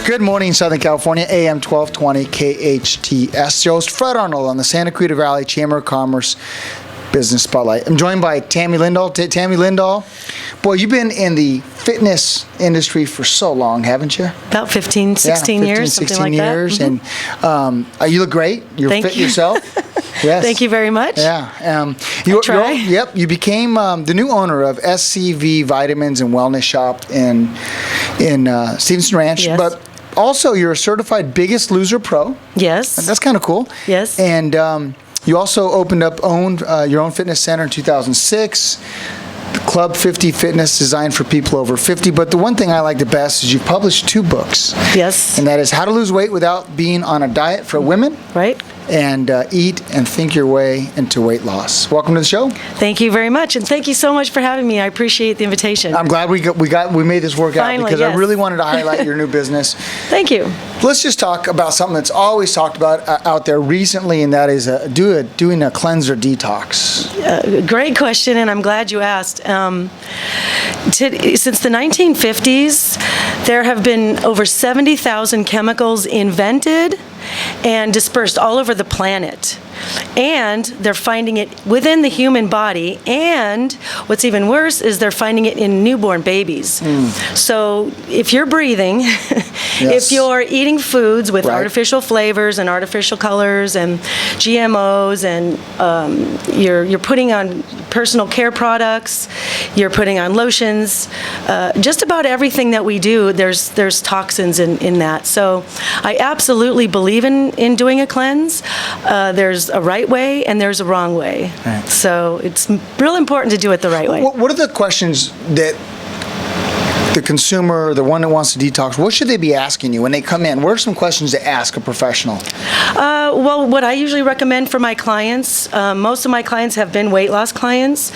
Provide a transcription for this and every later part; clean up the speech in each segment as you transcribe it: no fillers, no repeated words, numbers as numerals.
Good morning, Southern California, AM 1220 KHTS. Your host, Fred Arnold, on the Santa Clarita Valley Chamber of Commerce Business Spotlight. I'm joined by Tami Lindahl. Tami Lindahl, boy, you've been in the fitness industry for so long, haven't you? About 15, 16 years, something like years. that. And you look great. You're fit yourself. Yes. Thank you very much. Yeah. I try. You became the new owner of SCV Vitamins and Wellness Shop in Stevenson Ranch. Yes. But also, you're a certified Biggest Loser Pro. Yes. That's kind of cool. Yes. And you also owned your own fitness center in 2006. Club 50 Fitness, designed for people over 50. But the one thing I like the best is you've published 2 books. Yes. And that is How to Lose Weight Without Being on a Diet for Women. Right. And Eat and Think Your Way into Weight Loss. Welcome to the show. Thank you very much, and thank you so much for having me. I appreciate the invitation. I'm glad we made this work Finally, out, because yes. I really wanted to highlight your new business. Thank you. Let's just talk about something that's always talked about out there recently, and that is doing a cleanser detox. Great question, and I'm glad you asked. Since the 1950s, there have been over 70,000 chemicals invented and dispersed all over the planet. And they're finding it within the human body, and what's even worse is they're finding it in newborn babies. So if you're breathing, if you're eating foods with artificial flavors and artificial colors and GMOs, and you're putting on personal care products, you're putting on lotions, just about everything that we do, there's toxins in that. So I absolutely believe in doing a cleanse. There's a right way and there's a wrong way. Right. So it's real important to do it the right way. What are the questions that the consumer, the one that wants to detox, what should they be asking you when they come in? What are some questions to ask a professional? Well, what I usually recommend for my clients, most of my clients have been weight loss clients,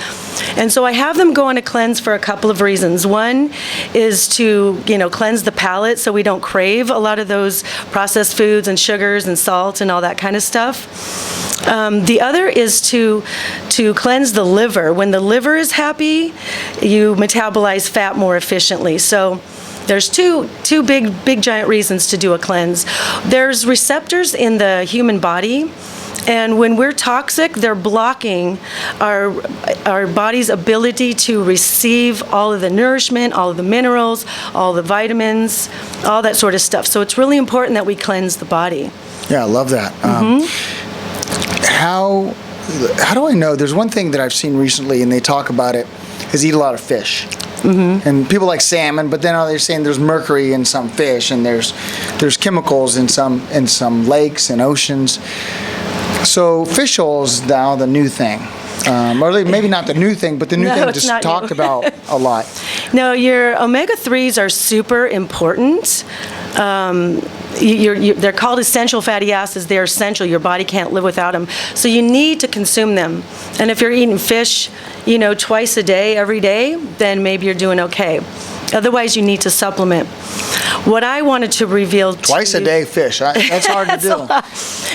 and so I have them go on a cleanse for a couple of reasons. One is to, cleanse the palate so we don't crave a lot of those processed foods and sugars and salt and all that kind of stuff. The other is to cleanse the liver. When the liver is happy, you metabolize fat more efficiently. So there's two big giant reasons to do a cleanse. There's receptors in the human body, and when we're toxic, they're blocking our body's ability to receive all of the nourishment, all of the minerals, all the vitamins, all that sort of stuff. So it's really important that we cleanse the body. Yeah, I love that. How do I know? There's one thing that I've seen recently, and they talk about it, is eat a lot of fish. And people like salmon, but then they're saying there's mercury in some fish, and there's chemicals in some lakes and oceans. So fish oil is now the new thing. Or maybe not the new thing, but the new thing just talked about a lot. No, your omega-3s are super important. They're called essential fatty acids. They're essential. Your body can't live without them. So you need to consume them. And if you're eating fish, twice a day, every day, then maybe you're doing okay. Otherwise, you need to supplement. What I wanted to reveal twice a day fish. That's hard to do.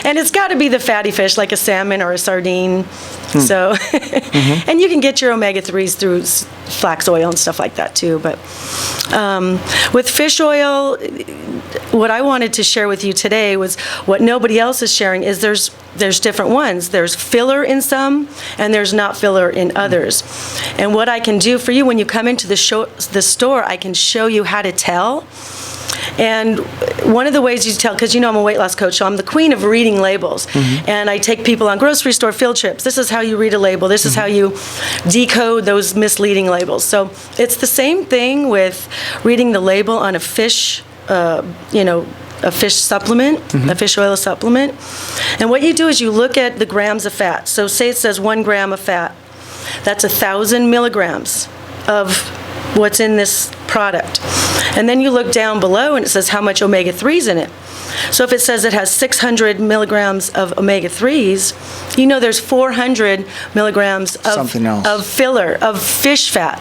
And it's got to be the fatty fish, like a salmon or a sardine. So, and you can get your omega-3s through flax oil and stuff like that too. But with fish oil, what I wanted to share with you today was what nobody else is sharing is there's different ones. There's filler in some, and there's not filler in others. And what I can do for you when you come into the store, I can show you how to tell. And one of the ways you tell, because I'm a weight loss coach, so I'm the queen of reading labels. And I take people on grocery store field trips. This is how you read a label. This is how you decode those misleading labels. So it's the same thing with reading the label on a fish, a fish supplement, a fish oil supplement. And what you do is you look at the grams of fat. So say it says 1 gram of fat. That's 1,000 milligrams of what's in this product. And then you look down below and it says how much omega-3's in it. So if it says it has 600 milligrams of omega-3s, there's 400 milligrams of filler, of fish fat.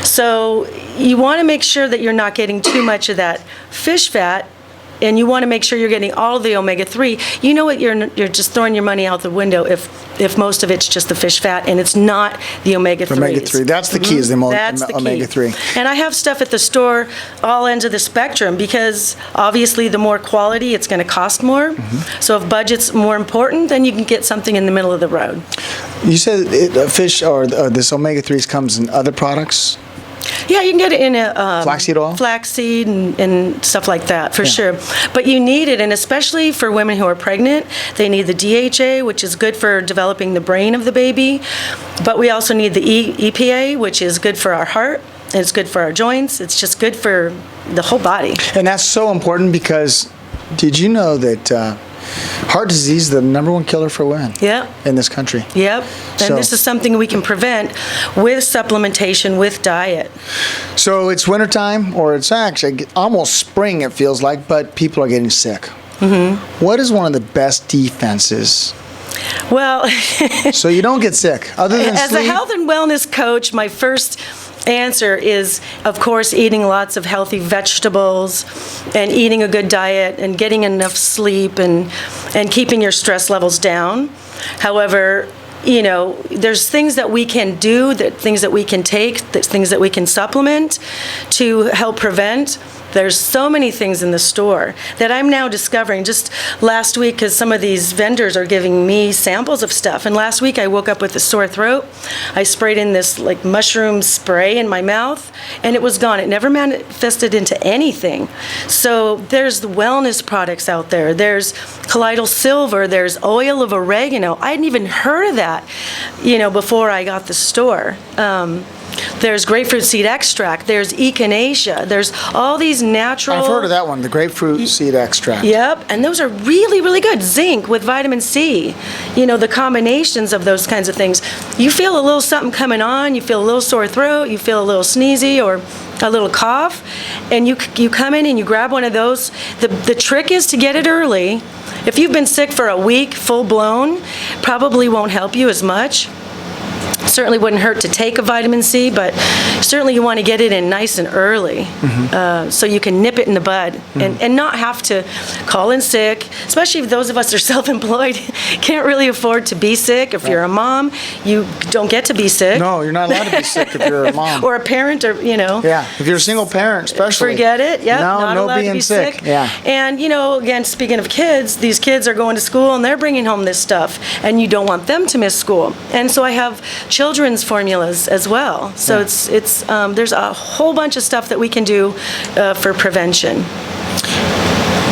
So you want to make sure that you're not getting too much of that fish fat and you want to make sure you're getting all of the omega-3, you know what, you're just throwing your money out the window if most of it's just the fish fat and it's not the omega-3s. Omega-3, that's the key, is the omega-3. And I have stuff at the store, all ends of the spectrum, because obviously the more quality, it's going to cost more. So if budget's more important, then you can get something in the middle of the road. You said fish or this omega-3s comes in other products? Yeah, you can get it in a flaxseed oil? Flaxseed and stuff like that, for sure. But you need it, and especially for women who are pregnant, they need the DHA, which is good for developing the brain of the baby. But we also need the EPA, which is good for our heart. It's good for our joints. It's just good for the whole body. And that's so important because did you know that heart disease is the #1 killer for women in this country? Yep. And this is something we can prevent with supplementation, with diet. So it's wintertime, or it's actually almost spring, it feels like, but people are getting sick. What is one of the best defenses? Well, so you don't get sick, other than as sleep? a health and wellness coach, my first answer is, of course, eating lots of healthy vegetables and eating a good diet and getting enough sleep and keeping your stress levels down. However, you know, there's things that we can do, things that we can take, things that we can supplement to help prevent. There's so many things in the store that I'm now discovering. Just last week, because some of these vendors are giving me samples of stuff, and last week I woke up with a sore throat. I sprayed in this like mushroom spray in my mouth, and it was gone. It never manifested into anything. So there's the wellness products out there. There's colloidal silver. There's oil of oregano. I hadn't even heard of that, you know, before I got the store. There's grapefruit seed extract. There's echinacea. There's all these natural... I've heard of that one, the grapefruit seed extract. Yep, and those are really, really good. Zinc with vitamin C. You know, the combinations of those kinds of things. You feel a little something coming on, you feel a little sore throat, you feel a little sneezy or a little cough, and you come in and you grab one of those. The trick is to get it early. If you've been sick for a week, full-blown, probably won't help you as much. Certainly wouldn't hurt to take a vitamin C, but certainly you want to get it in nice and early, so you can nip it in the bud and not have to call in sick, especially if those of us are self-employed, can't really afford to be sick. If you're a mom, you don't get to be sick. No, you're not allowed to be sick if you're a mom. Or a parent, or, you know. Yeah, if you're a single parent especially. Forget it, yep, not no allowed being to be sick. Yeah. And, you know, again, speaking of kids, these kids are going to school and they're bringing home this stuff, and you don't want them to miss school. And so I have children's formulas as well. So it's there's a whole bunch of stuff that we can do for prevention.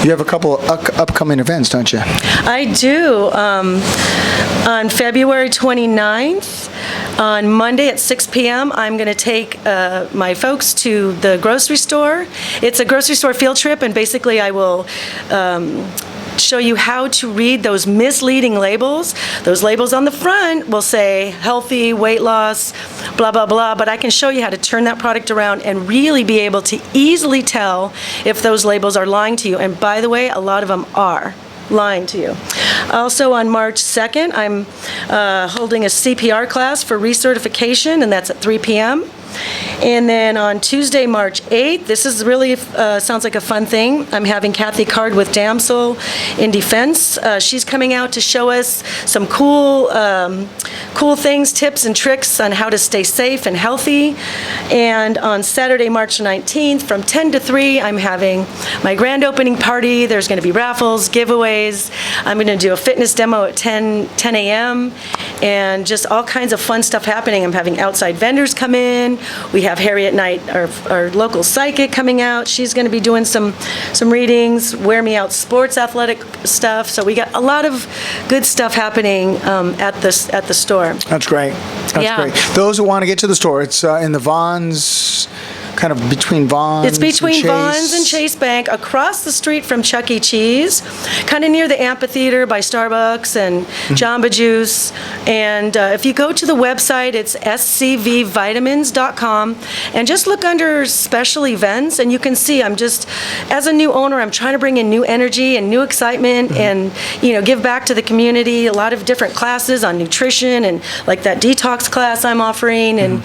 You have a couple of upcoming events, don't you? I do. On February 29th, on Monday at 6 p.m., I'm going to take my folks to the grocery store. It's a grocery store field trip, and basically I will show you how to read those misleading labels. Those labels on the front will say healthy, weight loss, blah, blah, blah, but I can show you how to turn that product around and really be able to easily tell if those labels are lying to you. And by the way, a lot of them are lying to you. Also on March 2nd, I'm holding a CPR class for recertification, and that's at 3 p.m. And then on Tuesday, March 8th, this is really sounds like a fun thing. I'm having Kathy Card with Damsel in Defense. She's coming out to show us some cool things, tips and tricks on how to stay safe and healthy. And on Saturday, March 19th, from 10 to 3, I'm having my grand opening party. There's going to be raffles, giveaways. I'm going to do a fitness demo at 10 a.m. and just all kinds of fun stuff happening. I'm having outside vendors come in. We have Harriet Knight, our local psychic, coming out. She's going to be doing some readings, Wear Me Out sports athletic stuff. So we got a lot of good stuff happening at the store. That's great. That's great. Those who want to get to the store, it's in the Vons, kind of between Vons. It's between Vons and Chase Bank, across the street from Chuck E. Cheese, kind of near the amphitheater by Starbucks and Jamba Juice. And if you go to the website, it's scvvitamins.com, and just look under special events, and you can see I'm just, as a new owner, I'm trying to bring in new energy and new excitement and, you know, give back to the community. A lot of different classes on nutrition, and like that detox class I'm offering, and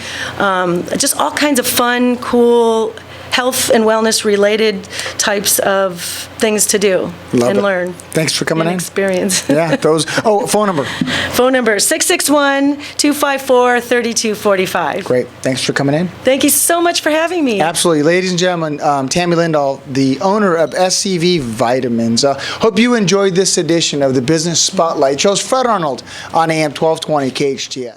just all kinds of fun, cool, health and wellness related types of things to do and learn. Thanks for coming in. Experience. Yeah, phone number. Phone number 661-254-3245. Great. Thanks for coming in. Thank you so much for having me. Absolutely. Ladies and gentlemen, Tami Lindahl, the owner of SCV Vitamins. Hope you enjoyed this edition of the Business Spotlight. Shows Fred Arnold on AM 1220 KHTS.